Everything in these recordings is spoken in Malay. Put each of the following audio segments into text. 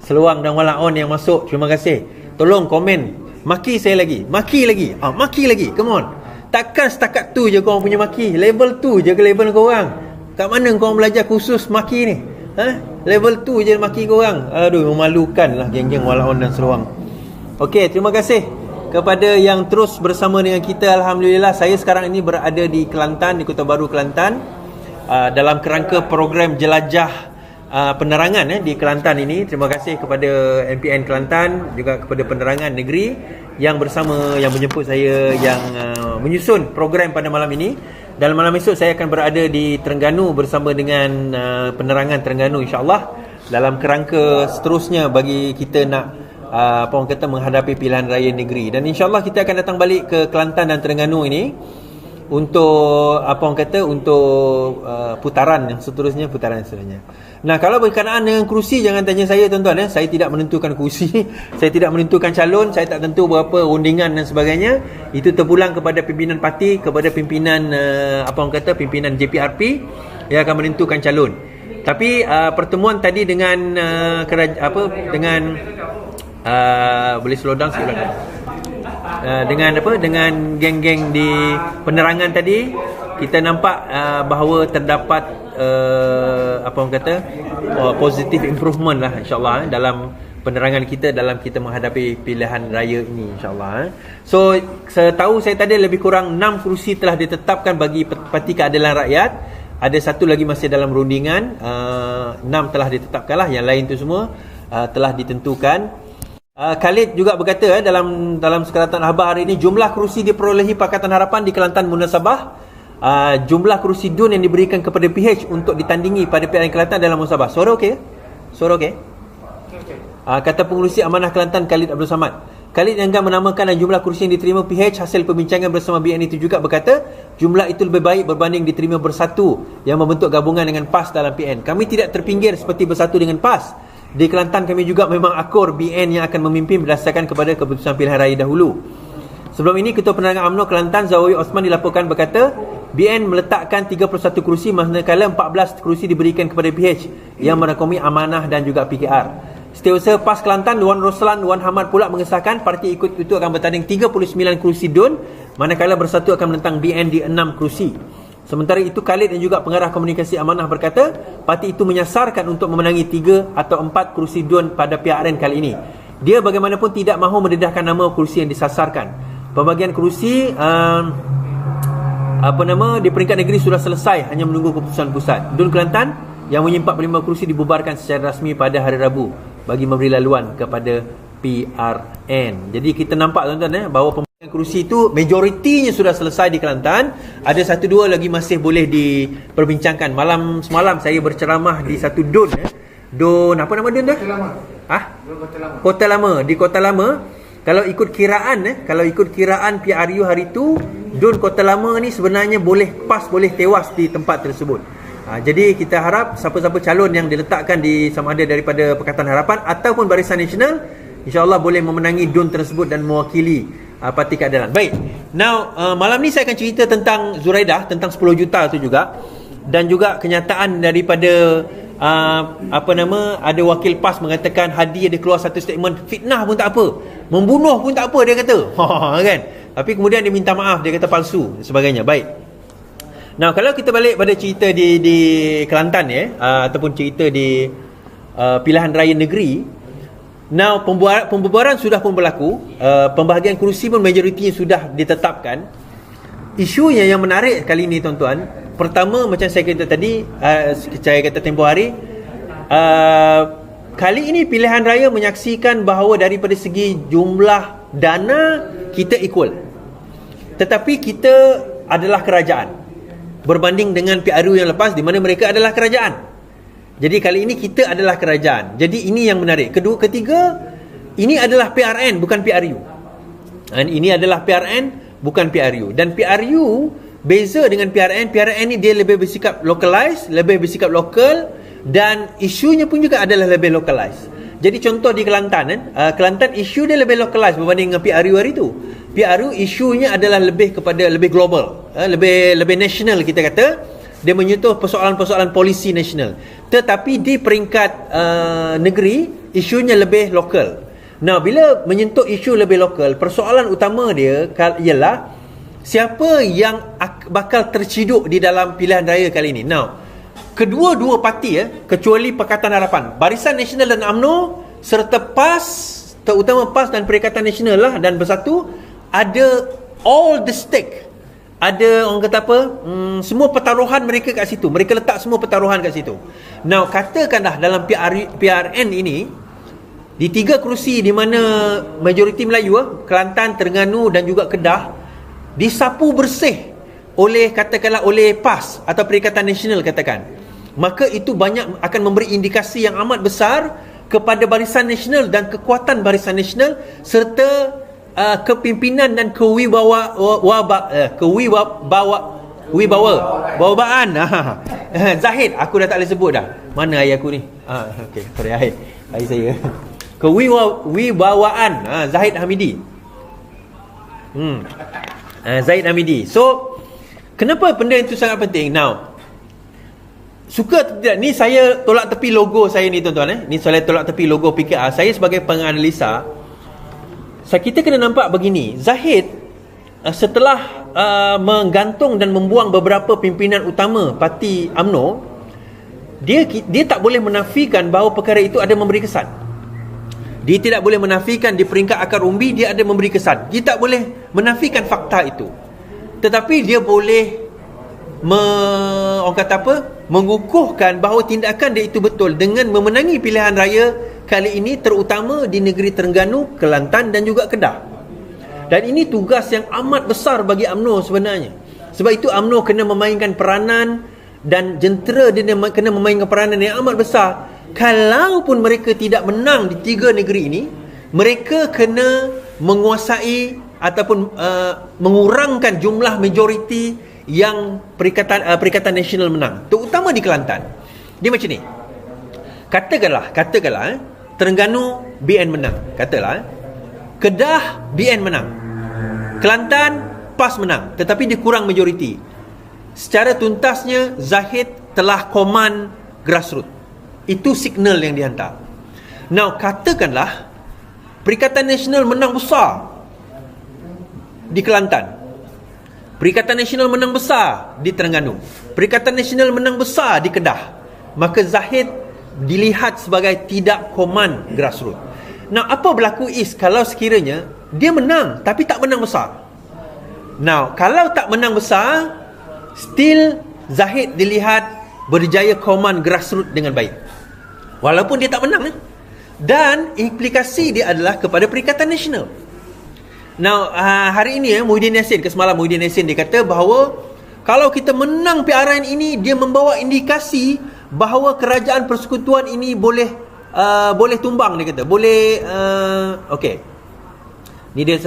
Seluang dan Walaon yang masuk, terima kasih. Tolong komen, maki saya lagi, maki lagi, come on. Takkan setakat tu je korang punya maki, level tu je ke level korang? Kat mana korang belajar khusus maki ni? Level tu je maki korang. Aduh, memalukan lah geng-geng Walaon dan Seluang. Okey, terima kasih kepada yang terus bersama dengan kita. Alhamdulillah, saya sekarang ini berada di Kelantan, di Kota Baru Kelantan, dalam kerangka program jelajah penerangan di Kelantan ini. Terima kasih kepada MPN Kelantan, juga kepada penerangan negeri yang bersama, yang menjemput saya, yang menyusun program pada malam ini. Dalam malam esok saya akan berada di Terengganu bersama dengan penerangan Terengganu, insya-Allah, dalam kerangka seterusnya bagi kita nak apa orang kata menghadapi pilihan raya negeri. Dan insya-Allah kita akan datang balik ke Kelantan dan Terengganu ini untuk apa orang kata, untuk putaran yang seterusnya. Nah, kalau berkenaan dengan kerusi, jangan tanya saya tuan-tuan. Saya tidak menentukan kerusi. Saya tidak menentukan calon. Saya tak tentu berapa rundingan dan sebagainya. Itu terpulang kepada pimpinan parti, kepada pimpinan apa orang kata, pimpinan JPRP yang akan menentukan calon. Tapi pertemuan tadi dengan boleh slow down sikit belakang. Dengan geng-geng di penerangan tadi, kita nampak bahawa terdapat apa orang kata, positive improvement lah, insya-Allah, dalam penerangan kita dalam kita menghadapi pilihan raya ini, insya-Allah. So, setahu saya tadi lebih kurang 6 kerusi telah ditetapkan bagi Parti Keadilan Rakyat. Ada satu lagi masih dalam rundingan. 6 telah ditetapkan lah, yang lain tu semua telah ditentukan. Khalid juga berkata dalam sekaratan khabar hari ini, jumlah kerusi diperolehi Pakatan Harapan di Kelantan munasabah, jumlah kerusi DUN yang diberikan kepada PH untuk ditandingi pada PRN Kelantan dalam musabah. Suara okey? Suara okey? Kata pengurusi Amanah Kelantan Khalid Abdul Samad. Khalid yang enggan menamakan dan jumlah kerusi yang diterima PH hasil perbincangan bersama BN itu juga berkata, jumlah itu lebih baik berbanding diterima bersatu yang membentuk gabungan dengan PAS dalam PN. Kami tidak terpinggir seperti bersatu dengan PAS. Di Kelantan kami juga memang akur BN yang akan memimpin berdasarkan kepada keputusan pilihan raya dahulu. Sebelum ini, Ketua Penerangan UMNO Kelantan Zawawi Osman dilaporkan berkata, BN meletakkan 31 kerusi manakala 14 kerusi diberikan kepada PH yang merangkumi Amanah dan juga PKR. Setiausaha PAS Kelantan Wan Roslan Wan Hamad pula mengesahkan parti ikut itu akan bertanding 39 kerusi DUN, manakala Bersatu akan menentang BN di 6 kerusi. Sementara itu, Khalid dan juga pengarah komunikasi Amanah berkata, parti itu menyasarkan untuk memenangi 3 atau 4 kerusi DUN pada PRN kali ini. Dia bagaimanapun tidak mahu mendedahkan nama kerusi yang disasarkan. Pembagian kerusi di peringkat negeri sudah selesai, hanya menunggu keputusan pusat. DUN Kelantan yang mempunyai 45 kerusi dibubarkan secara rasmi pada hari Rabu bagi memberi laluan kepada PRN. Jadi kita nampak tuan-tuan bahawa pembagian kerusi itu majoritinya sudah selesai di Kelantan. Ada 1-2 lagi masih boleh diperbincangkan. Semalam saya berceramah di satu DUN. DUN apa nama DUN dah? Kota Lama. Di Kota Lama, kalau ikut kiraan PRU hari itu, DUN Kota Lama ni sebenarnya boleh tewas di tempat tersebut. Jadi kita harap siapa-siapa calon yang diletakkan di sama ada daripada Pakatan Harapan ataupun Barisan Nasional, insya-Allah boleh memenangi DUN tersebut dan mewakili Parti Keadilan. Baik. Now, malam ni saya akan cerita tentang Zuraidah, tentang 10 juta tu juga, dan juga kenyataan daripada ada wakil PAS mengatakan Hadi ada keluar satu statement, fitnah pun tak apa, membunuh pun tak apa, dia kata. Kan? Tapi kemudian dia minta maaf, dia kata palsu dan sebagainya. Baik. Nah, kalau kita balik pada cerita di Kelantan ataupun cerita di pilihan raya negeri. Now, pembubaran sudah pun berlaku, pembahagian kerusi pun majoritinya sudah ditetapkan. Isunya yang menarik kali ini tuan-tuan, pertama macam saya kata tadi, saya kata tempoh hari, kali ini pilihan raya menyaksikan bahawa daripada segi jumlah dana kita equal, tetapi kita adalah kerajaan berbanding dengan PRU yang lepas di mana mereka adalah kerajaan. Jadi kali ini kita adalah kerajaan. Jadi ini yang menarik. Ketiga, ini adalah PRN bukan PRU. Dan ini adalah PRN bukan PRU. Dan PRU beza dengan PRN. PRN ni dia lebih bersikap localized, lebih bersikap lokal, dan isunya pun juga adalah lebih localized. Jadi contoh di Kelantan, Kelantan isu dia lebih localized berbanding dengan PRU hari tu. PRU isunya adalah lebih kepada lebih global, lebih national kita kata. Dia menyentuh persoalan-persoalan polisi nasional. Tetapi di peringkat negeri, isunya lebih lokal. Nah, bila menyentuh isu lebih lokal, persoalan utama dia ialah siapa yang bakal terciduk di dalam pilihan raya kali ini. Now, kedua-dua parti kecuali Pakatan Harapan, Barisan Nasional dan UMNO serta PAS, terutama PAS dan Perikatan Nasional lah dan Bersatu, ada all the stake. Ada orang kata apa, semua pertaruhan mereka kat situ. Mereka letak semua pertaruhan kat situ. Now, katakanlah dalam PRN ini, di 3 kerusi di mana majoriti Melayu, Kelantan, Terengganu dan juga Kedah, disapu bersih oleh katakanlah oleh PAS atau Perikatan Nasional katakan, maka itu banyak akan memberi indikasi yang amat besar kepada Barisan Nasional dan kekuatan Barisan Nasional serta kepimpinan dan kewibawaan Zahid, aku dah tak boleh sebut dah. Mana ayah aku ni? Okey, sorry ayah saya. Kewibawaan Zahid Hamidi. Zahid Hamidi. So, kenapa benda itu sangat penting? Now, suka atau tidak, ni saya tolak tepi logo saya ni tuan-tuan. Ni saya tolak tepi logo PKR. Saya sebagai penganalisa, kita kena nampak begini. Zahid setelah menggantung dan membuang beberapa pimpinan utama parti UMNO, dia tak boleh menafikan bahawa perkara itu ada memberi kesan. Dia tidak boleh menafikan di peringkat akar umbi dia ada memberi kesan. Dia tak boleh menafikan fakta itu. Tetapi dia boleh orang kata apa, mengukuhkan bahawa tindakan dia itu betul dengan memenangi pilihan raya kali ini, terutama di negeri Terengganu, Kelantan dan juga Kedah. Dan ini tugas yang amat besar bagi UMNO sebenarnya. Sebab itu UMNO kena memainkan peranan, dan jentera dia kena memainkan peranan yang amat besar. Kalaupun mereka tidak menang di 3 negeri ini, mereka kena menguasai ataupun mengurangkan jumlah majoriti yang Perikatan Nasional menang, terutama di Kelantan. Dia macam ni. Katakanlah Terengganu BN menang, katalah Kedah BN menang, Kelantan PAS menang, tetapi dia kurang majoriti. Secara tuntasnya Zahid telah command grassroots. Itu signal yang dihantar. Now, katakanlah Perikatan Nasional menang besar di Kelantan, Perikatan Nasional menang besar di Terengganu, Perikatan Nasional menang besar di Kedah, maka Zahid dilihat sebagai tidak command grassroots. Now, apa berlaku kalau sekiranya dia menang tapi tak menang besar? Now, kalau tak menang besar, still Zahid dilihat berjaya command grassroots dengan baik, walaupun dia tak menang. Dan implikasi dia adalah kepada Perikatan Nasional. Now, hari ini Muhyiddin Yassin, semalam Muhyiddin Yassin dia kata bahawa kalau kita menang PRN ini, dia membawa indikasi bahawa kerajaan persekutuan ini boleh tumbang, dia kata. Boleh okey. Ni dia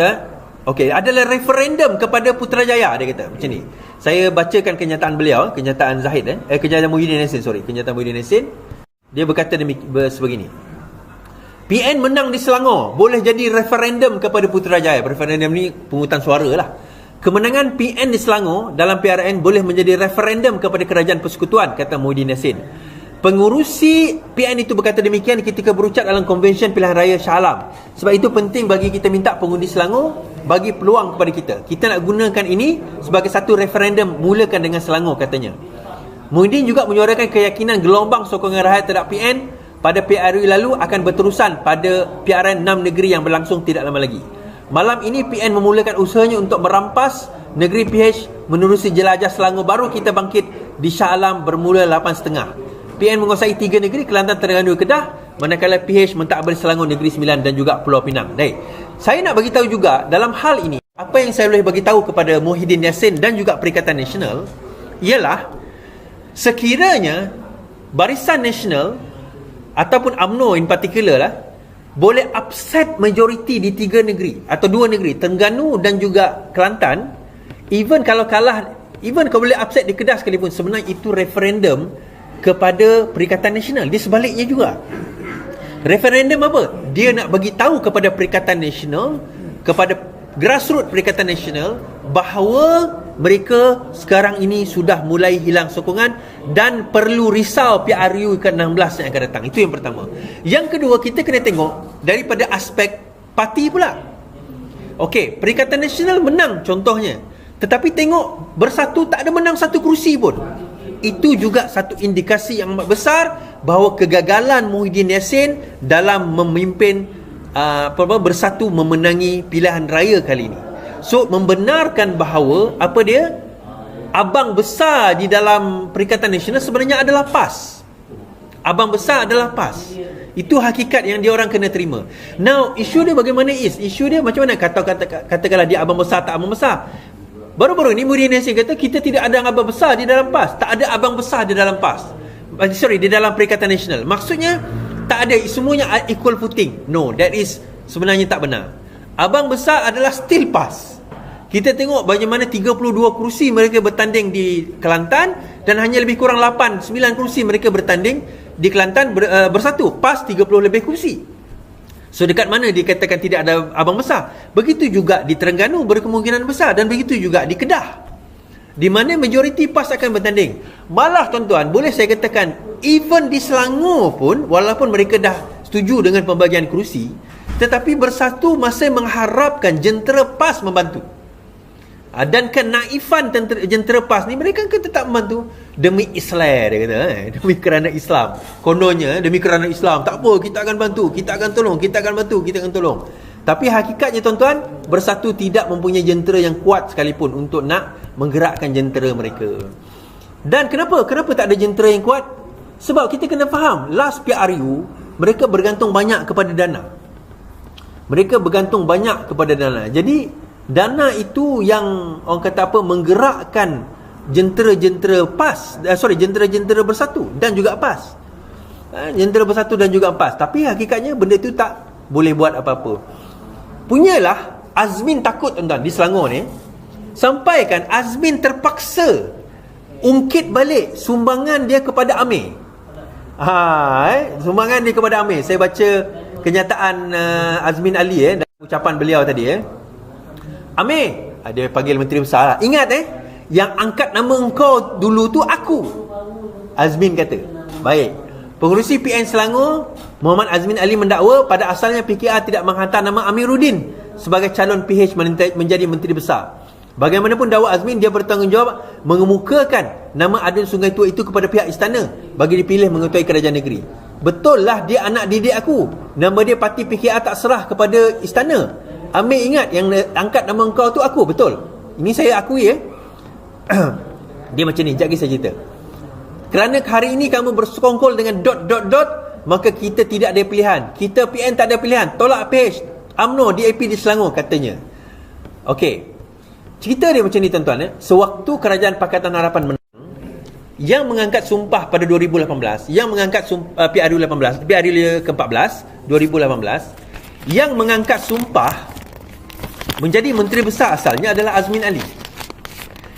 adalah referendum kepada Putrajaya, dia kata macam ni. Saya bacakan kenyataan beliau, kenyataan Zahid kenyataan Muhyiddin Yassin, kenyataan Muhyiddin Yassin. Dia berkata sebegini. PN menang di Selangor boleh jadi referendum kepada Putrajaya. Referendum ni pungutan suara lah. Kemenangan PN di Selangor dalam PRN boleh menjadi referendum kepada kerajaan persekutuan, kata Muhyiddin Yassin. Pengurusi PN itu berkata demikian ketika berucap dalam konvensyen pilihan raya Shah Alam. Sebab itu penting bagi kita minta pengundi Selangor bagi peluang kepada kita. Kita nak gunakan ini sebagai satu referendum, mulakan dengan Selangor, katanya. Muhyiddin juga menyuarakan keyakinan gelombang sokongan rakyat terhadap PN pada PRU lalu akan berterusan pada PRN 6 negeri yang berlangsung tidak lama lagi. Malam ini PN memulakan usahanya untuk merampas negeri PH menerusi jelajah Selangor, baru kita bangkit di Shah Alam bermula 8.5. PN menguasai 3 negeri, Kelantan, Terengganu, Kedah, manakala PH mentadbir Selangor Negeri Sembilan dan juga Pulau Pinang. Baik, saya nak bagi tahu juga dalam hal ini, apa yang saya boleh bagi tahu kepada Muhyiddin Yassin dan juga Perikatan Nasional ialah sekiranya Barisan Nasional ataupun UMNO in particular lah, boleh upset majoriti di 3 negeri atau 2 negeri, Terengganu dan juga Kelantan. Even kalau kalah, even kalau boleh upset di Kedah sekalipun, sebenarnya itu referendum kepada Perikatan Nasional. Dia sebaliknya juga. Referendum apa? Dia nak bagi tahu kepada Perikatan Nasional, kepada grassroots Perikatan Nasional, bahawa mereka sekarang ini sudah mulai hilang sokongan dan perlu risau PRU ke-16 yang akan datang. Itu yang pertama. Yang kedua, kita kena tengok daripada aspek parti pula. Okey, Perikatan Nasional menang contohnya, tetapi tengok Bersatu tak ada menang satu kerusi pun. Itu juga satu indikasi yang amat besar bahawa kegagalan Muhyiddin Yassin dalam memimpin Bersatu memenangi pilihan raya kali ini. So, membenarkan bahawa apa dia? Abang besar di dalam Perikatan Nasional sebenarnya adalah PAS. Abang besar adalah PAS. Itu hakikat yang dia orang kena terima. Now, isu dia bagaimana is? Isu dia macam mana? Katakanlah dia abang besar tak abang besar. Baru-baru ni Muhyiddin Yassin kata kita tidak ada abang besar di dalam PAS. Tak ada abang besar di dalam PAS. Di dalam Perikatan Nasional. Maksudnya tak ada, semuanya equal footing. No, that is sebenarnya tak benar. Abang besar adalah still PAS. Kita tengok bagaimana 32 kerusi mereka bertanding di Kelantan dan hanya lebih kurang 8-9 kerusi mereka bertanding di Kelantan Bersatu. PAS 30 lebih kerusi. So dekat mana dikatakan tidak ada abang besar? Begitu juga di Terengganu berkemungkinan besar, dan begitu juga di Kedah, di mana majoriti PAS akan bertanding. Malah tuan-tuan, boleh saya katakan even di Selangor pun, walaupun mereka dah setuju dengan pembagian kerusi, tetapi Bersatu masih mengharapkan jentera PAS membantu. Dan kenaifan jentera PAS ni, mereka kan tetap membantu demi Islam, dia kata, demi kerana Islam. Kononnya demi kerana Islam, tak apa, kita akan bantu, kita akan tolong, kita akan bantu, kita akan tolong. Tapi hakikatnya tuan-tuan, Bersatu tidak mempunyai jentera yang kuat sekalipun untuk nak menggerakkan jentera mereka. Dan kenapa tak ada jentera yang kuat? Sebab kita kena faham, last PRU mereka bergantung banyak kepada dana. Mereka bergantung banyak kepada dana. Jadi dana itu yang orang kata apa, menggerakkan jentera-jentera PAS, jentera-jentera Bersatu dan juga PAS. Jentera Bersatu dan juga PAS. Tapi hakikatnya benda itu tak boleh buat apa-apa. Punyalah Azmin takut tuan-tuan di Selangor ni, sampai kan Azmin terpaksa ungkit balik sumbangan dia kepada Amir. Sumbangan dia kepada Amir. Saya baca kenyataan Azmin Ali dan ucapan beliau tadi. Amir, dia panggil Menteri Besar. Ingat yang angkat nama engkau dulu tu aku. Azmin kata. Baik. Pengerusi PN Selangor Muhammad Azmin Ali mendakwa pada asalnya PKR tidak menghantar nama Amiruddin sebagai calon PH menjadi Menteri Besar. Bagaimanapun dakwa Azmin, dia bertanggungjawab mengemukakan nama Adun Sungai Tua itu kepada pihak istana bagi dipilih mengetuai kerajaan negeri. Betul lah dia anak didik aku. Nama dia parti PKR tak serah kepada istana. Amir ingat yang angkat nama engkau tu aku. Betul. Ini saya akui Dia macam ni, sekejap lagi saya cerita. Kerana hari ini kamu bersekongkol dengan ... maka kita tidak ada pilihan. Kita PN tak ada pilihan. Tolak PH UMNO DAP di Selangor, katanya. Okey. Cerita dia macam ni tuan-tuan. Sewaktu Kerajaan Pakatan Harapan menang, yang mengangkat sumpah pada 2018, yang mengangkat PRU ke-14 2018, yang mengangkat sumpah menjadi Menteri Besar asalnya adalah Azmin Ali.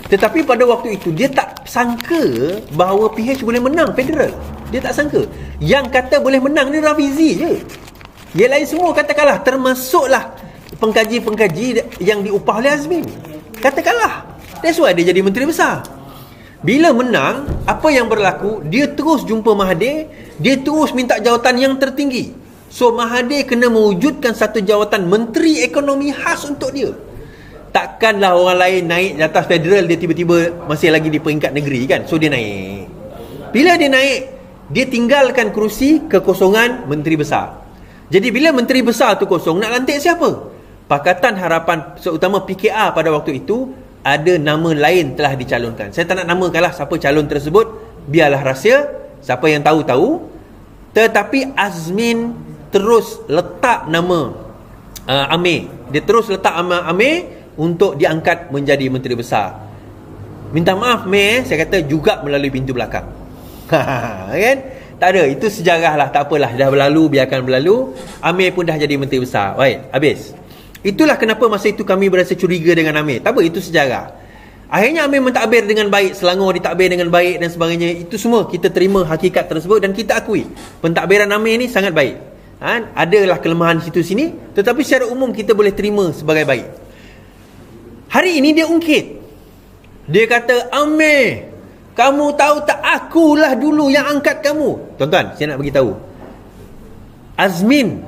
Tetapi pada waktu itu dia tak sangka bahawa PH boleh menang federal. Dia tak sangka. Yang kata boleh menang ni Rafizi je. Yang lain semua kata kalah, termasuklah pengkaji-pengkaji yang diupah oleh Azmin. Kata kalah. That's why dia jadi Menteri Besar. Bila menang, apa yang berlaku? Dia terus jumpa Mahathir, dia terus minta jawatan yang tertinggi. So Mahathir kena mewujudkan satu jawatan Menteri Ekonomi khas untuk dia. Takkanlah orang lain naik di atas federal, dia tiba-tiba masih lagi di peringkat negeri kan. So dia naik. Bila dia naik, dia tinggalkan kerusi kekosongan Menteri Besar. Jadi bila Menteri Besar tu kosong, nak lantik siapa? Pakatan Harapan, terutama PKR pada waktu itu, ada nama lain telah dicalonkan. Saya tak nak namakanlah siapa calon tersebut, biarlah rahsia. Siapa yang tahu-tahu. Tetapi Azmin terus letak nama Amir. Dia terus letak nama Amir untuk diangkat menjadi Menteri Besar. Minta maaf Amir, saya kata juga melalui pintu belakang. Kan? Tak ada, itu sejarah lah, tak apalah, dah berlalu, biarkan berlalu. Amir pun dah jadi menteri besar. Baik, habis. Itulah kenapa masa itu kami berasa curiga dengan Amir. Tak apa, itu sejarah. Akhirnya Amir mentadbir dengan baik, Selangor ditadbir dengan baik dan sebagainya. Itu semua kita terima hakikat tersebut dan kita akui pentadbiran Amir ni sangat baik. Adalah kelemahan situ sini, tetapi secara umum kita boleh terima sebagai baik. Hari ini dia ungkit. Dia kata, Amir, kamu tahu tak, akulah dulu yang angkat kamu. Tuan-tuan, saya nak beritahu, Azmin,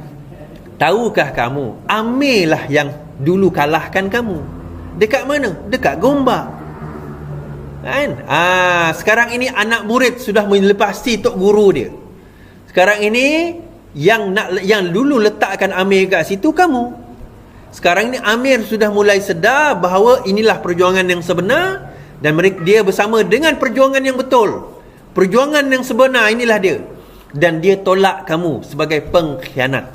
tahukah kamu, Amir lah yang dulu kalahkan kamu. Dekat mana? Dekat Gombak. Kan? Sekarang ini anak murid sudah melepasi tok guru dia. Sekarang ini yang dulu letakkan Amir kat situ kamu. Sekarang ini Amir sudah mulai sedar bahawa inilah perjuangan yang sebenar dan dia bersama dengan perjuangan yang betul. Perjuangan yang sebenar inilah dia. Dan dia tolak kamu sebagai pengkhianat.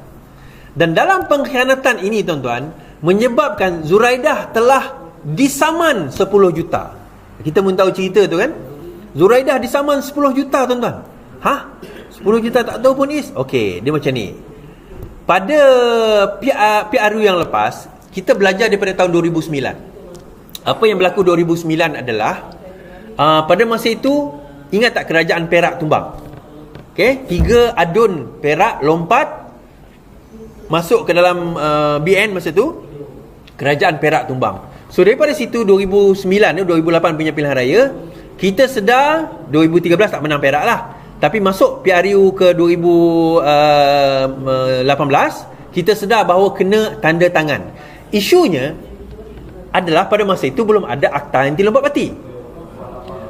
Dan dalam pengkhianatan ini, tuan-tuan, menyebabkan Zuraidah telah disaman 10 juta. Kita pun tahu cerita tu kan. Zuraidah disaman 10 juta, tuan-tuan. 10 juta tak tahu pun Is. Okey, dia macam ni. Pada PRU yang lepas, kita belajar daripada tahun 2009. Apa yang berlaku 2009 adalah pada masa itu, ingat tak kerajaan Perak tumbang? Okey, 3 adun Perak lompat masuk ke dalam BN masa tu. Kerajaan Perak tumbang. So daripada situ 2009 2008 punya pilihan raya, kita sedar 2013 tak menang Perak lah. Tapi masuk PRU ke 2018, kita sedar bahawa kena tanda tangan. Isunya adalah pada masa itu belum ada Akta Anti Lompat Parti.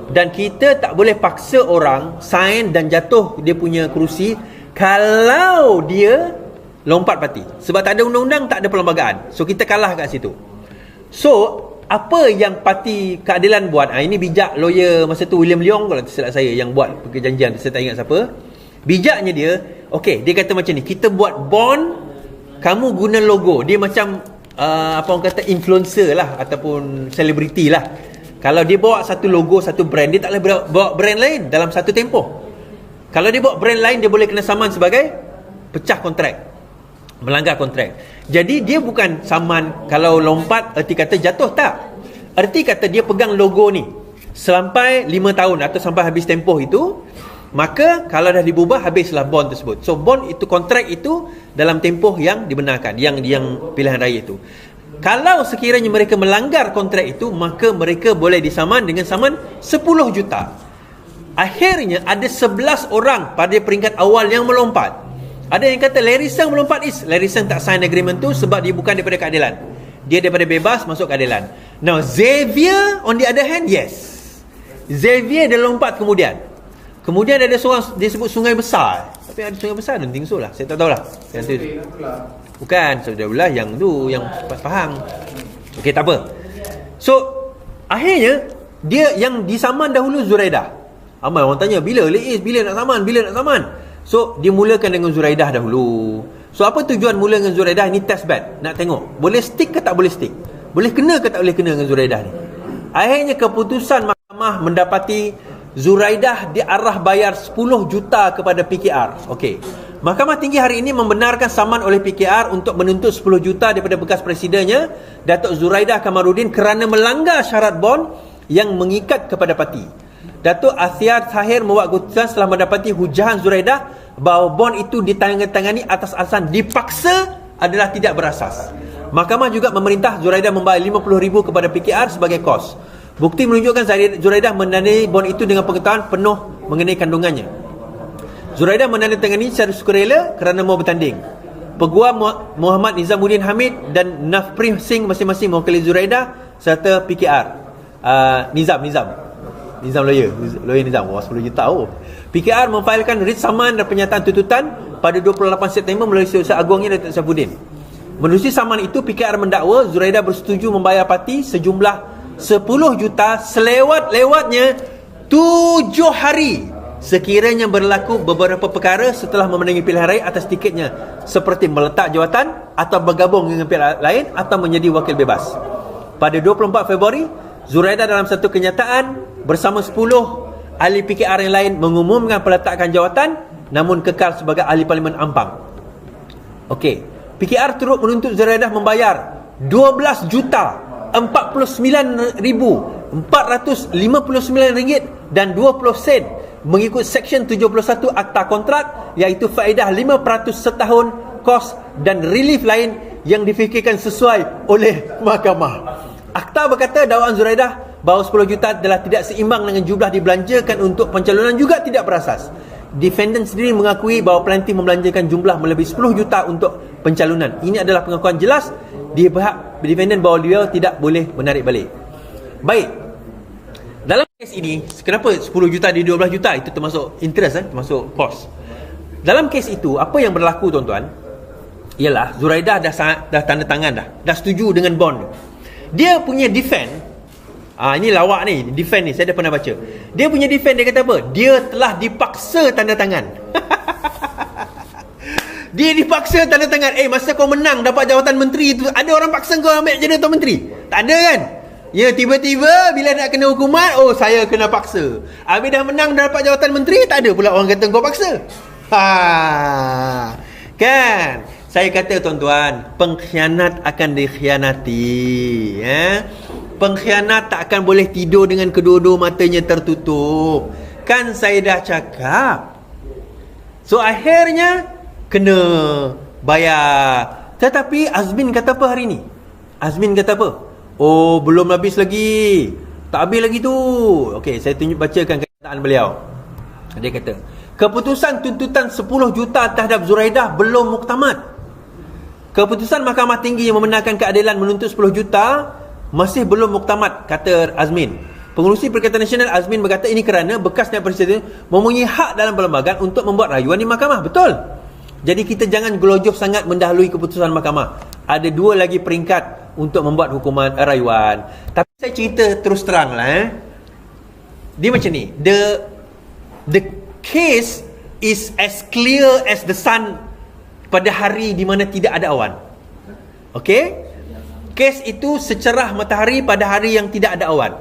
Dan kita tak boleh paksa orang sign dan jatuh dia punya kerusi kalau dia lompat parti. Sebab tak ada undang-undang, tak ada perlembagaan. So kita kalah kat situ. So apa yang Parti Keadilan buat, ini bijak lawyer masa tu William Leong kalau silap saya yang buat perjanjian, saya tak ingat siapa. Bijaknya dia, okey, dia kata macam ni, kita buat bond, kamu guna logo. Dia macam apa orang kata, influencer lah ataupun selebriti lah. Kalau dia bawa satu logo, satu brand, dia tak boleh bawa brand lain dalam satu tempoh. Kalau dia bawa brand lain, dia boleh kena saman sebagai pecah kontrak, melanggar kontrak. Jadi dia bukan saman kalau lompat erti kata jatuh, tak. Erti kata dia pegang logo ni sampai 5 tahun atau sampai habis tempoh itu, maka kalau dah diubah, habislah bond tersebut. So bond itu, kontrak itu dalam tempoh yang dibenarkan, yang pilihan raya itu. Kalau sekiranya mereka melanggar kontrak itu, maka mereka boleh disaman dengan saman 10 juta. Akhirnya ada 11 orang pada peringkat awal yang melompat. Ada yang kata Larry Seng melompat Is. Larry Seng tak sign agreement tu sebab dia bukan daripada keadilan. Dia daripada bebas masuk keadilan. Now Xavier on the other hand, yes, Xavier dia lompat kemudian. Kemudian ada seorang dia sebut Sungai Besar. Tapi ada Sungai Besar don't think so lah. Saya tak tahulah. Bukan Saudara Belah yang tu, yang Pahang. Okey, tak apa. So akhirnya dia yang disaman dahulu Zuraidah. Ramai orang tanya, bila Liz, bila nak saman? So dia mulakan dengan Zuraidah dahulu. So apa tujuan mula dengan Zuraidah? Ini test bed, nak tengok boleh stick ke tak boleh stick, boleh kena ke tak boleh kena dengan Zuraidah ni. Akhirnya keputusan mahkamah mendapati Zuraidah diarah bayar 10 juta kepada PKR. Okey, Mahkamah Tinggi hari ini membenarkan saman oleh PKR untuk menuntut 10 juta daripada bekas presidennya Datuk Zuraidah Kamarudin kerana melanggar syarat bond yang mengikat kepada parti. Datuk Athiar Tahir membuat keputusan setelah mendapati hujahan Zuraidah bahawa bond itu ditangani atas alasan dipaksa adalah tidak berasas. Mahkamah juga memerintah Zuraidah membayar RM50,000 kepada PKR sebagai kos. Bukti menunjukkan Zuraidah mendanai bond itu dengan pengetahuan penuh mengenai kandungannya. Zuraidah menandatangani secara sukarela kerana mahu bertanding. Peguam Muhammad Nizamuddin Hamid dan Nafprih Singh masing-masing mewakili Zuraidah serta PKR. Nizam lawyer Nizam. Wah, 10 juta. PKR memfailkan writ saman dan pernyataan tuntutan pada 28 September melalui Setiausaha Agungnya Datuk Saifuddin. Menerusi saman itu, PKR mendakwa Zuraidah bersetuju membayar parti sejumlah 10 juta selewat-lewatnya 7 hari sekiranya berlaku beberapa perkara setelah memenangi pilihan raya atas tiketnya, seperti meletak jawatan atau bergabung dengan pihak lain atau menjadi wakil bebas. Pada 24 Februari, Zuraidah dalam satu kenyataan bersama 10 ahli PKR yang lain mengumumkan peletakan jawatan namun kekal sebagai ahli Parlimen Ampang. Okey, PKR turut menuntut Zuraidah membayar 12,499,459 ringgit dan 20 sen mengikut Seksyen 71 Akta Kontrak, iaitu faedah 5% setahun, kos dan relief lain yang difikirkan sesuai oleh mahkamah. Akta berkata dakwaan Zuraidah bahawa 10 juta adalah tidak seimbang dengan jumlah dibelanjakan untuk pencalonan juga tidak berasas. Defendant sendiri mengakui bahawa pelantik membelanjakan jumlah melebihi 10 juta untuk pencalonan. Ini adalah pengakuan jelas di pihak defendant bahawa dia tidak boleh menarik balik. Baik, dalam kes ini, kenapa 10 juta di 12 juta? Itu termasuk interest, termasuk kos. Dalam kes itu, apa yang berlaku tuan-tuan, ialah Zuraidah dah tanda tangan dah setuju dengan bond. Dia punya defend, ini lawak ni, defend ni saya dah pernah baca. Dia punya defend, dia kata apa? Dia telah dipaksa tanda tangan. Dia dipaksa tanda tangan. Masa kau menang dapat jawatan menteri tu, ada orang paksa kau ambil jadi tuan menteri? Tak ada kan? Ya, tiba-tiba bila nak kena hukuman, saya kena paksa. Habis dah menang dah dapat jawatan menteri, tak ada pula orang kata kau paksa. Kan? Saya kata tuan-tuan, pengkhianat akan dikhianati. Pengkhianat tak akan boleh tidur dengan kedua-dua matanya tertutup. Kan saya dah cakap. So akhirnya kena bayar. Tetapi Azmin kata apa hari ni? Azmin kata apa? Belum habis lagi. Tak habis lagi tu. Okey, saya bacakan kenyataan beliau. Dia kata, keputusan tuntutan 10 juta terhadap Zuraidah belum muktamad. Keputusan Mahkamah Tinggi yang membenarkan keadilan menuntut 10 juta masih belum muktamad, kata Azmin. Pengurusi Perikatan Nasional Azmin berkata ini kerana bekas Naib Presiden mempunyai hak dalam perlembagaan untuk membuat rayuan di mahkamah. Betul. Jadi kita jangan gelojoh sangat mendahului keputusan mahkamah. Ada 2 lagi peringkat untuk membuat hukuman rayuan. Tapi saya cerita terus terang lah. Dia macam ni. The case is as clear as the sun pada hari di mana tidak ada awan. Okey? Kes itu secerah matahari pada hari yang tidak ada awan.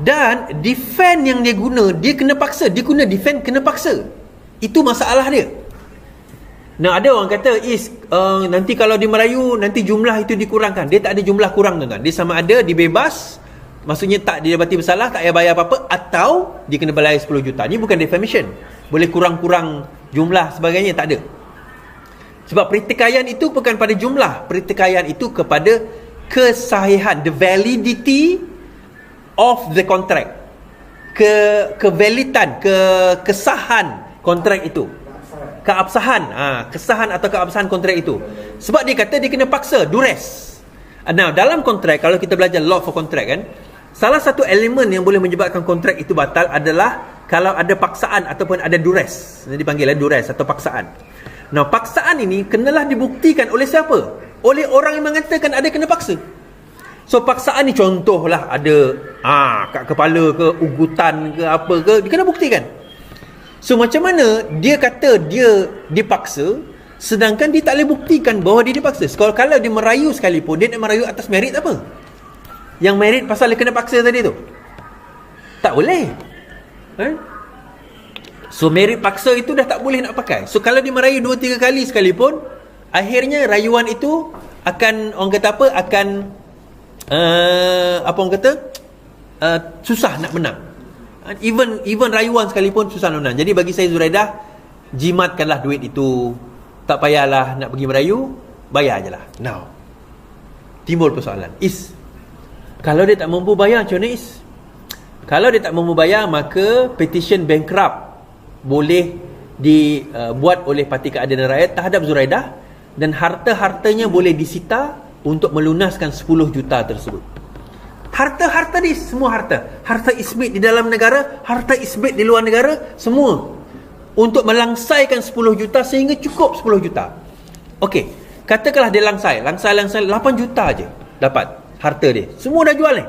Dan defend yang dia guna, dia kena paksa. Dia guna defend kena paksa. Itu masalah dia. Nah, ada orang kata nanti kalau dia merayu, nanti jumlah itu dikurangkan. Dia tak ada jumlah kurang, tuan-tuan. Dia sama ada dibebas, maksudnya tak didapati bersalah, tak payah bayar apa-apa, atau dia kena bayar 10 juta. Ini bukan defamation. Boleh kurang-kurang jumlah sebagainya, tak ada. Sebab pertikaian itu bukan pada jumlah. Pertikaian itu kepada kesahihan, the validity of the contract. Kevalitan, kesahan kontrak itu. Keabsahan, kesahan atau keabsahan kontrak itu. Sebab dia kata dia kena paksa, duress. Now, dalam kontrak, kalau kita belajar law for contract kan, salah satu elemen yang boleh menyebabkan kontrak itu batal adalah kalau ada paksaan ataupun ada duress. Ini dipanggil duress atau paksaan. Nah, paksaan ini kenalah dibuktikan oleh siapa? Oleh orang yang mengatakan ada kena paksa. So, paksaan ni contohlah ada kat kepala ke, ugutan ke, apa ke, dia kena buktikan. So, macam mana dia kata dia dipaksa, sedangkan dia tak boleh buktikan bahawa dia dipaksa. Kalau dia merayu sekalipun, dia nak merayu atas merit apa? Yang merit pasal dia kena paksa tadi tu? Tak boleh. So merit paksa itu dah tak boleh nak pakai. So kalau dia merayu 2-3 kali sekalipun, akhirnya rayuan itu akan, orang kata apa, akan apa orang kata, susah nak menang. Even rayuan sekalipun susah nak menang. Jadi bagi saya Zuraidah, jimatkanlah duit itu. Tak payahlah nak pergi merayu, bayar je lah. Now, timbul persoalan, kalau dia tak mampu bayar, macam mana Kalau dia tak mampu bayar, maka petition bankrupt boleh dibuat oleh Parti Keadilan Rakyat terhadap Zuraidah, dan harta-hartanya boleh disita untuk melunaskan 10 juta tersebut. Harta-harta ni, semua harta ismit di dalam negara, harta ismit di luar negara, semua untuk melangsaikan 10 juta sehingga cukup 10 juta. Okey, katakanlah dia langsai 8 juta je dapat harta dia. Semua dah jual ni.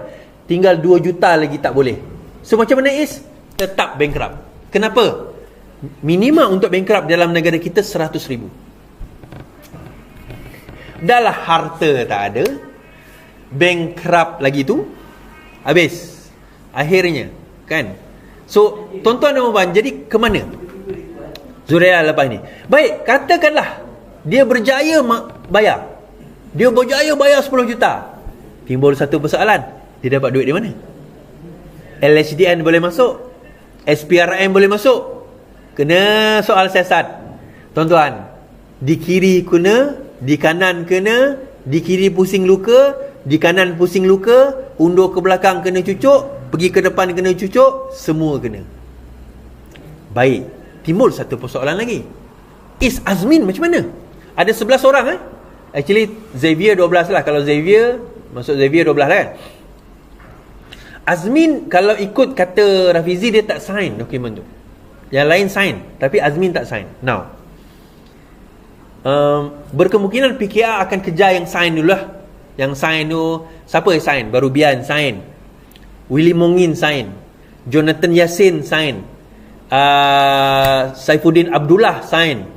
Tinggal 2 juta lagi tak boleh. So macam mana tetap bankrupt. Kenapa? Minimum untuk bankrupt dalam negara kita 100,000. Dah lah harta tak ada, bankrupt lagi tu, habis. Akhirnya kan, So, tuan-tuan dan puan, jadi ke mana Zuraidah lepas ni? Baik, katakanlah dia berjaya bayar. Dia berjaya bayar 10 juta. Timbul satu persoalan. Dia dapat duit di mana? LHDN boleh masuk, SPRM boleh masuk. Kena soal siasat. Tuan-tuan, di kiri kena, di kanan kena, di kiri pusing luka, di kanan pusing luka, undur ke belakang kena cucuk, pergi ke depan kena cucuk, semua kena. Baik, timbul satu persoalan lagi. Is Azmin macam mana? Ada 11 orang Actually Xavier 12 lah. Kalau Xavier, masuk Xavier 12 lah kan. Azmin kalau ikut kata Rafizi, dia tak sign dokumen tu. Yang lain sign, tapi Azmin tak sign. Now berkemungkinan PKR akan kejar yang sign dulu lah. Yang sign tu, siapa yang sign? Barubian sign, Willy Mongin sign, Jonathan Yassin sign, Saifuddin Abdullah sign,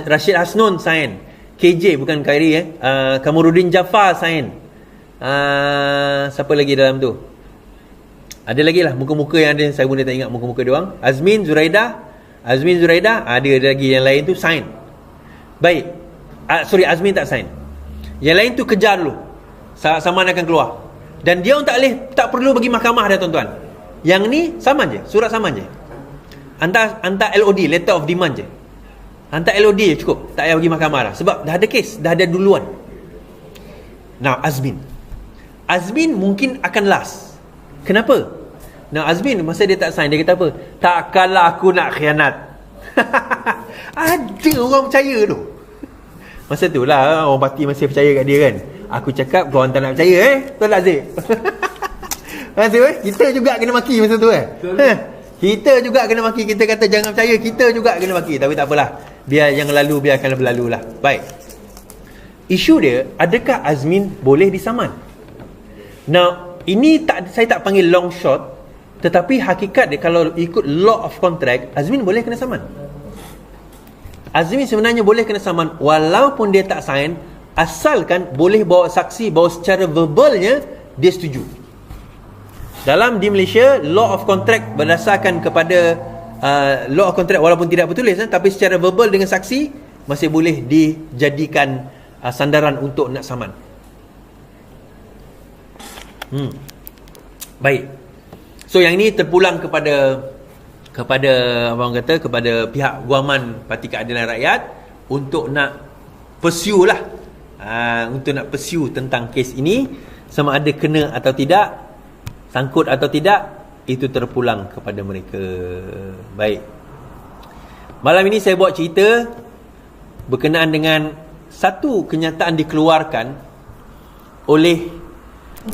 Rashid Hasnun sign, KJ bukan Khairi Kamarudin Jaafar sign. Siapa lagi dalam tu? Ada lagi lah muka-muka yang ada, saya pun tak ingat muka-muka dia orang. Azmin Zuraidah, ada lagi yang lain tu sign. Baik, sorry, Azmin tak sign. Yang lain tu kejar dulu, saman akan keluar. Dan dia orang tak perlu bagi mahkamah dah tuan-tuan. Yang ni saman je, surat saman je. Hantar LOD, letter of demand je. Hantar LOD je cukup, tak payah bagi mahkamah dah. Sebab dah ada kes, dah ada duluan. Now Azmin mungkin akan last. Kenapa? Now Azmin masa dia tak sign, dia kata apa? Takkanlah aku nak khianat. Ada orang percaya tu. Masa tu lah orang parti masih percaya kat dia kan. Aku cakap korang tak nak percaya Tuan Lazif. Masa tu kita juga kena maki masa tu kita juga kena maki. Kita kata jangan percaya, kita juga kena maki. Tapi tak apalah, biar yang lalu biarkan berlalu lah. Baik, isu dia, adakah Azmin boleh disaman? Now ini saya tak panggil long shot, tetapi hakikat dia kalau ikut law of contract, Azmin boleh kena saman. Azmin sebenarnya boleh kena saman walaupun dia tak sign, asalkan boleh bawa saksi bahawa secara verbalnya dia setuju. Di Malaysia, law of contract berdasarkan kepada law of contract walaupun tidak bertulis tapi secara verbal dengan saksi masih boleh dijadikan sandaran untuk nak saman. Baik. So yang ini terpulang kepada apa orang kata, kepada pihak guaman Parti Keadilan Rakyat untuk nak pursue lah, untuk nak pursue tentang kes ini, sama ada kena atau tidak, sangkut atau tidak, itu terpulang kepada mereka. Baik, malam ini saya buat cerita berkenaan dengan satu kenyataan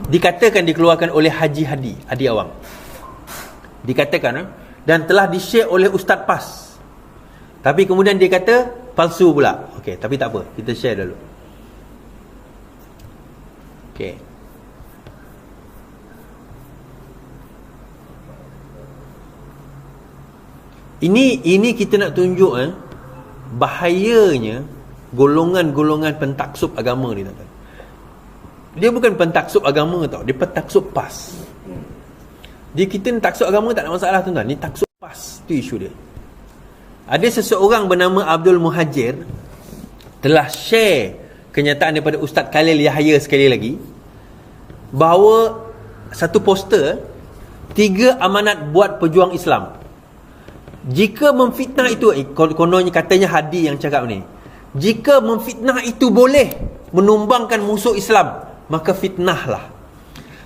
dikatakan dikeluarkan oleh Haji Hadi Awang, dikatakan dan telah di-share oleh Ustaz PAS. Tapi kemudian dia kata palsu pula. Okey, tapi tak apa, kita share dulu. Okey. Ini kita nak tunjuk bahayanya golongan-golongan pentaksub agama ni, tuan-tuan. Dia bukan pentaksub agama tau, dia pentaksub PAS. Kita ni taksub agama tak ada masalah, tuan-tuan. Ni taksub PAS, tu isu dia. Ada seseorang bernama Abdul Muhajir telah share kenyataan daripada Ustaz Khalil Yahya sekali lagi, bahawa satu poster 3 amanat buat pejuang Islam. Jika memfitnah itu, kononnya katanya Hadi yang cakap ni, jika memfitnah itu boleh menumbangkan musuh Islam, maka fitnahlah.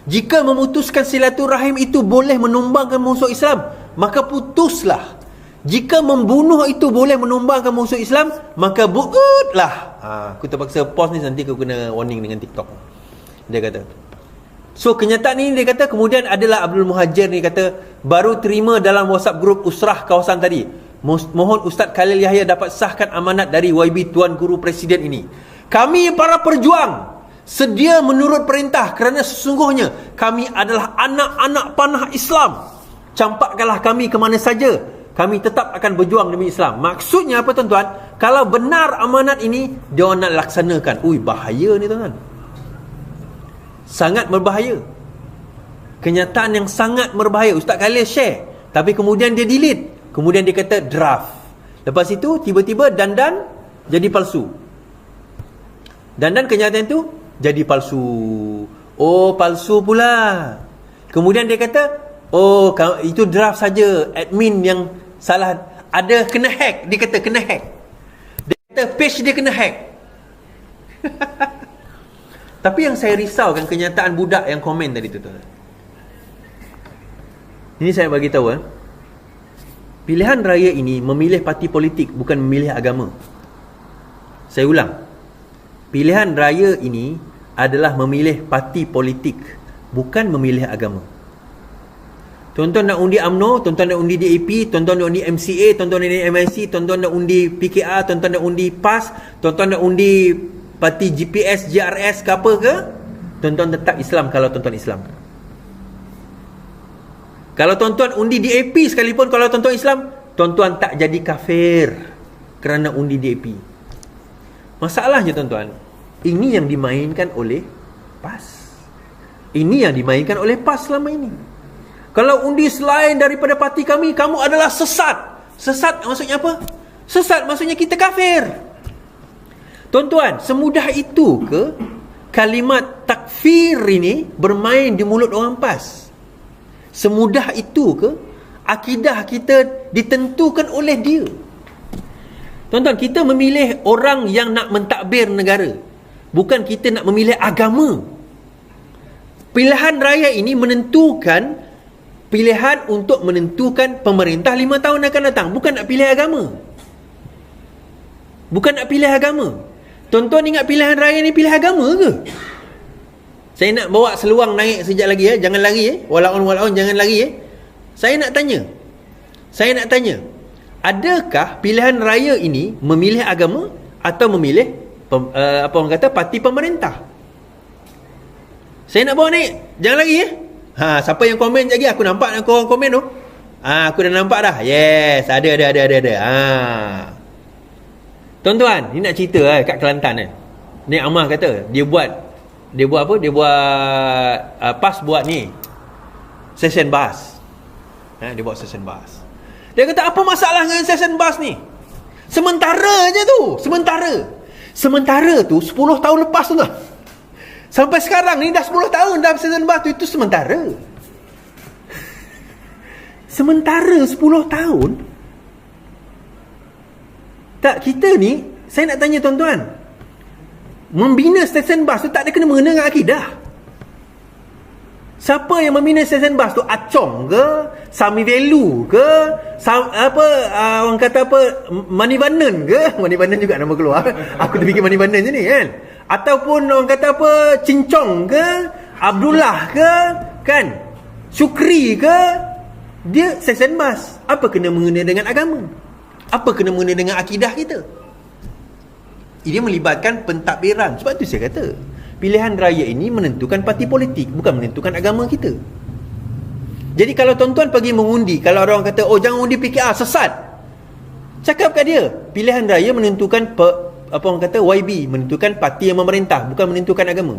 Jika memutuskan silaturahim itu boleh menumbangkan musuh Islam, maka putuslah. Jika membunuh itu boleh menumbangkan musuh Islam, maka bu'udlah. Aku terpaksa pause ni, nanti aku kena warning dengan TikTok. Dia kata. So kenyataan ini dia kata, kemudian adalah Abdul Muhajir ni kata, baru terima dalam WhatsApp grup Usrah kawasan tadi. Mohon Ustaz Khalil Yahya dapat sahkan amanat dari YB Tuan Guru Presiden ini. Kami para perjuang sedia menurut perintah kerana sesungguhnya kami adalah anak-anak panah Islam. Campakkanlah kami ke mana saja, kami tetap akan berjuang demi Islam. Maksudnya apa, tuan-tuan? Kalau benar amanat ini, dia orang nak laksanakan. Bahaya ni, tuan-tuan. Sangat berbahaya. kenyataan yang sangat berbahaya. Ustaz Khalil share, tapi kemudian dia delete, kemudian dia kata draft. Lepas itu tiba-tiba dandan jadi palsu. Dandan kenyataan itu jadi palsu. Oh, palsu pula. Kemudian dia kata, oh, itu draft saja, admin yang salah, ada kena hack. Dia kata kena hack. Dia kata page dia kena hack. Tapi yang saya risaukan kenyataan budak yang komen tadi tu. Ini saya bagi tahu, pilihan raya ini memilih parti politik, bukan memilih agama. Saya ulang. Pilihan raya ini adalah memilih parti politik, bukan memilih agama. Tuan-tuan nak undi UMNO, tuan-tuan nak undi DAP, tuan-tuan nak undi MCA, tuan-tuan nak undi MIC, tuan-tuan nak undi PKR, tuan-tuan nak undi PAS, tuan-tuan nak undi parti GPS, JRS ke apa ke, tuan-tuan tetap Islam kalau tuan-tuan Islam. Kalau tuan-tuan undi DAP sekalipun, kalau tuan-tuan Islam, tuan-tuan tak jadi kafir kerana undi DAP. Masalahnya tuan-tuan, ini yang dimainkan oleh PAS. Ini yang dimainkan oleh PAS selama ini. Kalau undi selain daripada parti kami, kamu adalah sesat. Sesat maksudnya apa? Sesat maksudnya kita kafir. Tuan-tuan, semudah itu ke kalimat takfir ini bermain di mulut orang PAS? Semudah itu ke akidah kita ditentukan oleh dia? Tuan-tuan, kita memilih orang yang nak mentadbir negara, bukan kita nak memilih agama. Pilihan raya ini menentukan pilihan untuk menentukan pemerintah 5 tahun akan datang, bukan nak pilih agama. Bukan nak pilih agama. Tuan-tuan ingat pilihan raya ni pilih agama ke? Saya nak bawa seluang naik sekejap lagi, jangan lari, walaun jangan lari. Saya nak tanya, adakah pilihan raya ini memilih agama atau memilih apa orang kata parti pemerintah? Saya nak bawa naik, jangan lagi. Siapa yang komen lagi? Aku nampak korang komen tu. Aku dah nampak dah. Yes, ada. Tuan-tuan, ni nak cerita kat Kelantan ni Amah kata dia buat apa? Dia buat PAS buat ni session bas. Dia buat session bas. Dia kata apa masalah dengan session bas ni? Sementara je tu. Sementara tu 10 tahun lepas tu lah. Sampai sekarang ni dah 10 tahun dah session bas tu, itu sementara. Sementara 10 tahun. Tak, kita ni, saya nak tanya tuan-tuan, membina stesen bas tu tak ada kena mengena dengan akidah. Siapa yang membina stesen bas tu? Acong ke? Sami Velu ke? Orang kata apa? Manivandan ke? Manivandan juga nama keluar. Aku terfikir Manivandan je ni kan? Ataupun orang kata apa? Cincong ke? Abdullah ke? Kan? Syukri ke? Dia stesen bas. Apa kena mengena dengan agama? Apa kena mengena dengan akidah kita? Ini melibatkan pentadbiran. Sebab tu saya kata, pilihan raya ini menentukan parti politik, bukan menentukan agama kita. Jadi kalau tuan-tuan pergi mengundi, kalau orang kata, oh jangan undi PKR, sesat, cakap kat dia, pilihan raya menentukan apa orang kata, YB, menentukan parti yang memerintah, bukan menentukan agama.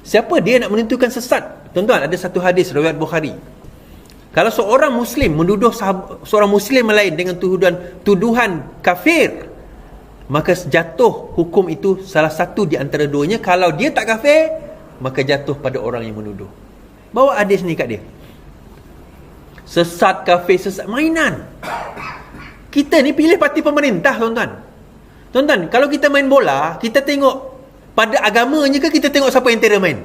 Siapa dia nak menentukan sesat? Tuan-tuan, ada satu hadis riwayat Bukhari. Kalau seorang Muslim menuduh seorang Muslim lain dengan tuduhan kafir, maka jatuh hukum itu salah satu di antara duanya. Kalau dia tak kafir, maka jatuh pada orang yang menuduh. Bawa hadis ni kat dia. Sesat, kafir, sesat, mainan. Kita ni pilih parti pemerintah, tuan-tuan. Tuan-tuan, kalau kita main bola, kita tengok pada agamanya ke kita tengok siapa yang terror main?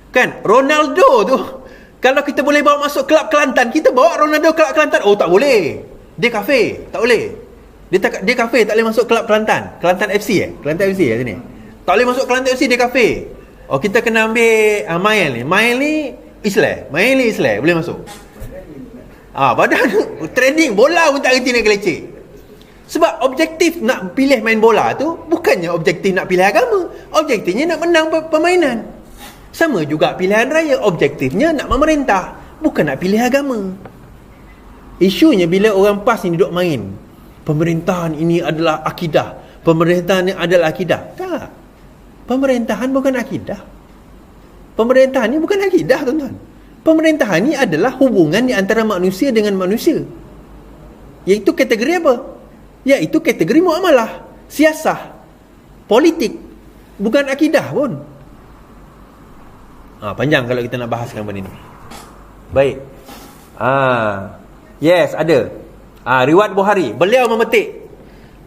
Kan? Ronaldo tu, kalau kita boleh bawa masuk kelab Kelantan, kita bawa Ronaldo kelab Kelantan. Oh, tak boleh. Dia kafir. Tak boleh. Dia kafir, tak boleh masuk kelab Kelantan. Kelantan FC Kelantan FC sini. Tak boleh masuk Kelantan FC, dia kafir. Oh, kita kena ambil Mail ni. Mail ni Islam. Boleh masuk. Badan trending bola pun tak reti nak kelecek. Sebab objektif nak pilih main bola tu bukannya objektif nak pilih agama. Objektifnya nak menang permainan. Sama juga pilihan raya, objektifnya nak memerintah, bukan nak pilih agama. Isunya bila orang PAS ni duduk main, pemerintahan ini adalah akidah, pemerintahan ini adalah akidah. Tak. Pemerintahan bukan akidah. Pemerintahan ni bukan akidah, tuan-tuan. Pemerintahan ni adalah hubungan di antara manusia dengan manusia. Iaitu kategori apa? Iaitu kategori muamalah, siasah, politik. Bukan akidah pun. Panjang kalau kita nak bahaskan benda ni. Baik. Yes, ada. Riwayat Bukhari. Beliau memetik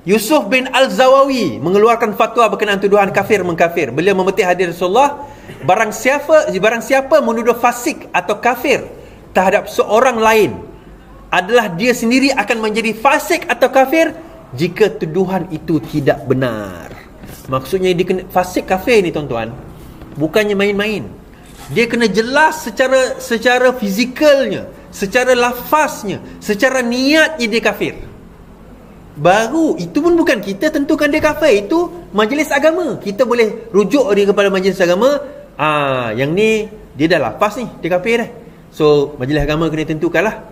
Yusuf bin Al-Zawawi mengeluarkan fatwa berkenaan tuduhan kafir mengkafir. Beliau memetik hadis Rasulullah, barang siapa menuduh fasik atau kafir terhadap seorang lain, adalah dia sendiri akan menjadi fasik atau kafir jika tuduhan itu tidak benar. Maksudnya fasik kafir ni, tuan-tuan, bukannya main-main. Dia kena jelas secara fizikalnya, secara lafaznya, secara niatnya dia kafir. Baru itu pun bukan kita tentukan dia kafir, itu majlis agama. Kita boleh rujuk dia kepada majlis agama. Yang ni dia dah lafaz ni, dia kafir dah. So majlis agama kena tentukanlah.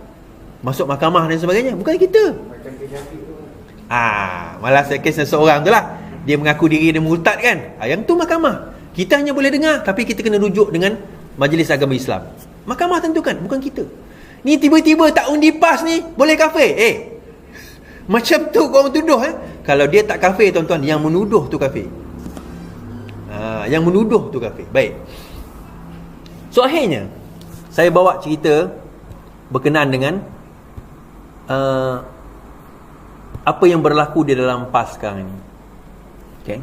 Masuk mahkamah dan sebagainya. Bukan kita. Malah kes seseorang tu lah, dia mengaku diri dia murtad kan. Yang tu mahkamah. Kita hanya boleh dengar, tapi kita kena rujuk dengan majlis agama Islam. Mahkamah tentukan, bukan kita. Ni tiba-tiba tak undi PAS ni boleh kafir. Macam tu korang tuduh. Kalau dia tak kafir, tuan-tuan, yang menuduh tu kafir. Yang menuduh tu kafir. Baik. So akhirnya saya bawa cerita berkenaan dengan apa yang berlaku di dalam PAS sekarang ni. Okay.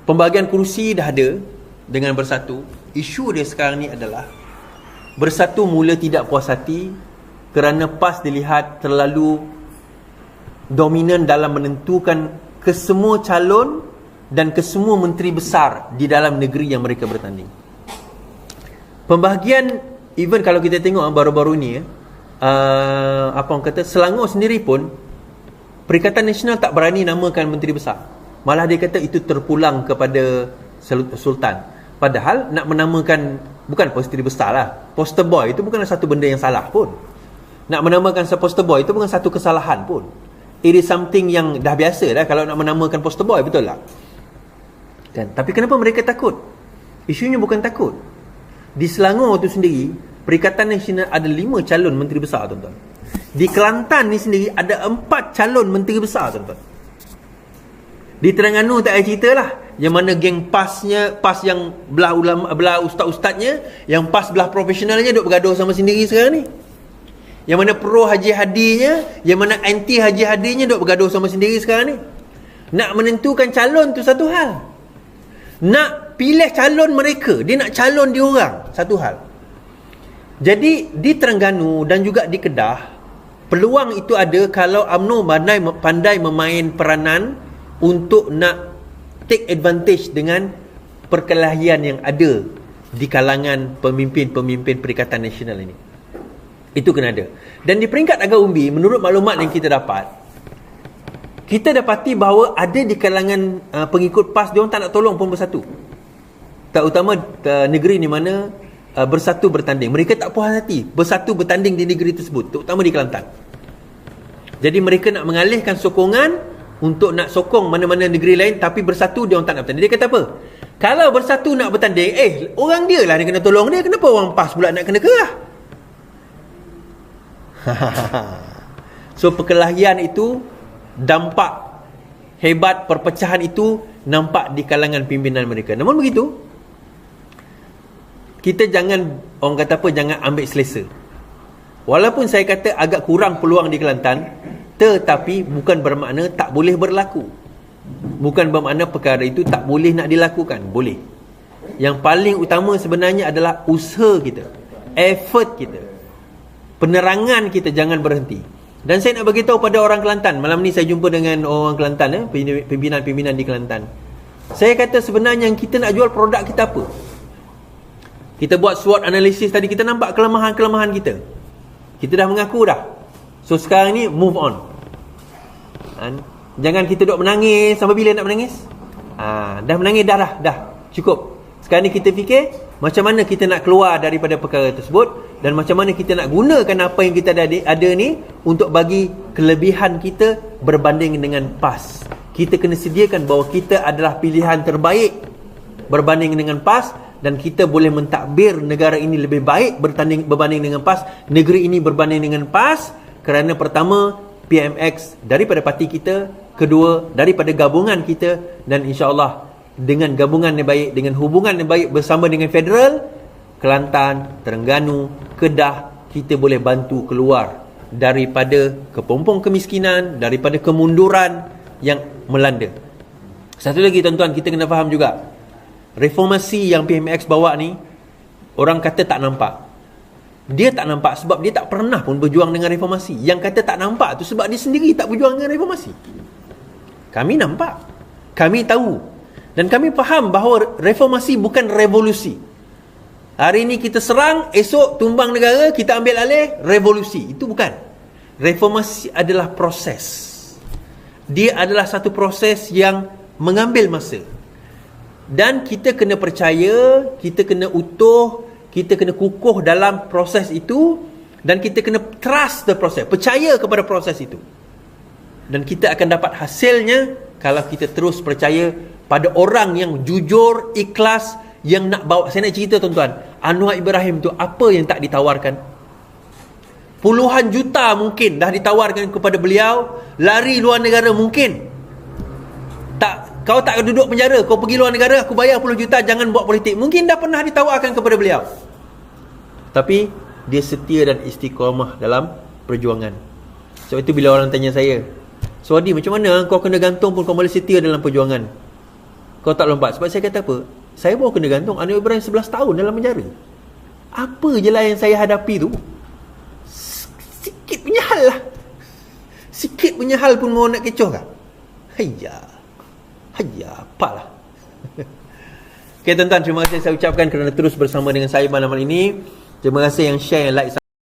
Pembahagian kursi dah ada dengan Bersatu. Isu dia sekarang ni adalah Bersatu mula tidak puas hati kerana PAS dilihat terlalu dominan dalam menentukan kesemua calon dan kesemua menteri besar di dalam negeri yang mereka bertanding. Pembahagian, even kalau kita tengok baru-baru ni, apa orang kata, Selangor sendiri pun Perikatan Nasional tak berani namakan menteri besar. Malah dia kata itu terpulang kepada Sultan. Padahal nak menamakan, bukan poster besar lah, poster boy itu bukanlah satu benda yang salah pun. Nak menamakan poster boy itu bukan satu kesalahan pun. It is something yang dah biasa dah kalau nak menamakan poster boy, betul tak? Kan? Tapi kenapa mereka takut? Isunya bukan takut. Di Selangor tu sendiri, Perikatan Nasional ada 5 calon menteri besar, tuan-tuan. Di Kelantan ni sendiri ada 4 calon menteri besar, tuan-tuan. Di Terengganu tak ada cerita lah. Yang mana geng PAS yang belah ulama, belah ustaz-ustaznya, yang PAS belah profesionalnya duk bergaduh sama sendiri sekarang ni. Yang mana pro Haji Hadinya, yang mana anti Haji Hadinya duk bergaduh sama sendiri sekarang ni. Nak menentukan calon tu satu hal. Nak pilih calon mereka, dia nak calon dia orang, satu hal. Jadi di Terengganu dan juga di Kedah, peluang itu ada kalau UMNO pandai memain peranan untuk nak take advantage dengan perkelahian yang ada di kalangan pemimpin-pemimpin Perikatan Nasional ini. Itu kena ada. Dan di peringkat agak umbi, menurut maklumat yang kita dapat, kita dapati bahawa ada di kalangan pengikut PAS, diorang tak nak tolong pun Bersatu. Terutama negeri di mana Bersatu bertanding. Mereka tak puas hati Bersatu bertanding di negeri tersebut, terutama di Kelantan. Jadi mereka nak mengalihkan sokongan untuk nak sokong mana-mana negeri lain, tapi Bersatu dia orang tak nak bertanding. Dia kata apa? Kalau Bersatu nak bertanding, orang dia lah yang kena tolong dia. Kenapa orang PAS pula nak kena kerah? So perkelahian itu, dampak hebat perpecahan itu nampak di kalangan pimpinan mereka. Namun begitu, kita jangan, orang kata apa, jangan ambil selesa. Walaupun saya kata agak kurang peluang di Kelantan, tetapi bukan bermakna tak boleh berlaku. Bukan bermakna perkara itu tak boleh nak dilakukan. Boleh. Yang paling utama sebenarnya adalah usaha kita, effort kita, penerangan kita jangan berhenti. Dan saya nak bagi tahu pada orang Kelantan, malam ni saya jumpa dengan orang Kelantan, pimpinan-pimpinan di Kelantan. Saya kata sebenarnya yang kita nak jual produk kita apa? Kita buat SWOT analisis tadi, kita nampak kelemahan-kelemahan kita. Kita dah mengaku dah. So sekarang ni move on. Jangan kita duk menangis. Sampai bila nak menangis? Dah menangis dah. Cukup. Sekarang ni kita fikir macam mana kita nak keluar daripada perkara tersebut, dan macam mana kita nak gunakan apa yang kita ada ni untuk bagi kelebihan kita berbanding dengan PAS. Kita kena sediakan bahawa kita adalah pilihan terbaik berbanding dengan PAS, dan kita boleh mentadbir negara ini lebih baik berbanding dengan PAS, negeri ini berbanding dengan PAS, kerana pertama PMX daripada parti kita, kedua daripada gabungan kita, dan insya-Allah dengan gabungan yang baik, dengan hubungan yang baik bersama dengan federal, Kelantan, Terengganu, Kedah, kita boleh bantu keluar daripada kepompong kemiskinan, daripada kemunduran yang melanda. Satu lagi tuan-tuan, kita kena faham juga, reformasi yang PMX bawa ni, orang kata tak nampak. Dia tak nampak sebab dia tak pernah pun berjuang dengan reformasi. Yang kata tak nampak tu sebab dia sendiri tak berjuang dengan reformasi. Kami nampak, kami tahu, dan kami faham bahawa reformasi bukan revolusi. Hari ni kita serang, esok tumbang negara, kita ambil alih, revolusi. Itu bukan. Reformasi adalah proses. Dia adalah satu proses yang mengambil masa. Dan kita kena percaya, kita kena utuh, kita kena kukuh dalam proses itu, dan kita kena trust the process, percaya kepada proses itu. Dan kita akan dapat hasilnya kalau kita terus percaya pada orang yang jujur, ikhlas, yang nak bawa. Saya nak cerita tuan-tuan, Anwar Ibrahim tu apa yang tak ditawarkan? Puluhan juta mungkin dah ditawarkan kepada beliau, lari luar negara mungkin. Kau tak duduk penjara, kau pergi luar negara, aku bayar 10 juta, jangan buat politik. Mungkin dah pernah ditawarkan kepada beliau. Tapi dia setia dan istiqamah dalam perjuangan. Sebab itu bila orang tanya saya, Suhadi, macam mana kau kena gantung pun kau boleh setia dalam perjuangan, kau tak lompat? Sebab saya kata apa? Saya baru kena gantung, Anwar Ibrahim 11 tahun dalam penjara. Apa je lah yang saya hadapi tu, sikit punya hal lah. Sikit punya hal pun mau nak kecoh kan? Apalah. Okay tuan-tuan, terima kasih saya ucapkan kerana terus bersama dengan saya malam ini. Terima kasih yang share, yang like,